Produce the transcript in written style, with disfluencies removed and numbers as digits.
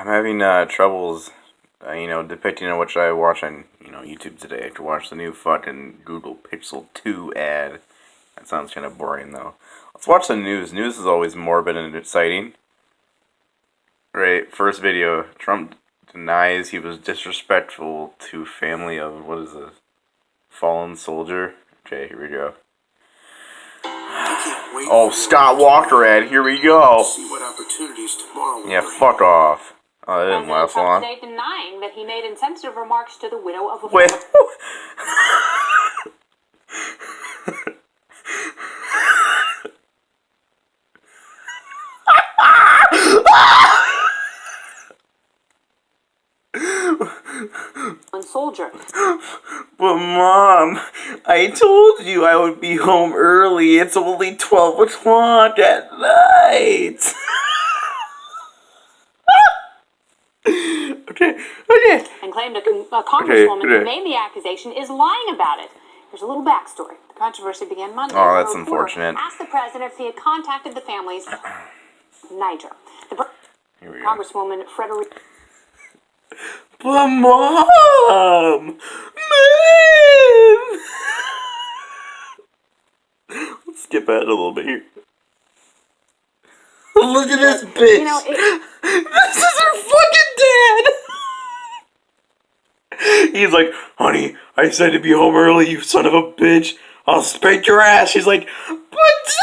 I'm having troubles, depicting on what should I watch on, YouTube today. I have to watch the new fucking Google Pixel 2 ad. That sounds kind of boring, though. Let's watch the news. News is always morbid and exciting. Right, first video. Trump denies he was disrespectful to family of, what is this? Fallen soldier? Okay, here we go. Oh, Scott Walker ad. Here we go. See what opportunities tomorrow. Yeah, fuck off. Oh, that didn't last long. President Trump today denying that he made insensitive remarks to the widow of a Wait. soldier. But Mom, I told you I would be home early. It's only 12 o'clock at night. Okay. And claimed a congresswoman who made the accusation is lying about it. There's a little backstory. The controversy began Monday. Oh, that's unfortunate. Asked the president if he had contacted the families of Niger. Here we go. Congresswoman Frederick. But Mom! Let's skip ahead a little bit here. Look at this bitch! This is her fucking dad! He's like, honey, I said to be home early, you son of a bitch. I'll spank your ass. She's like, but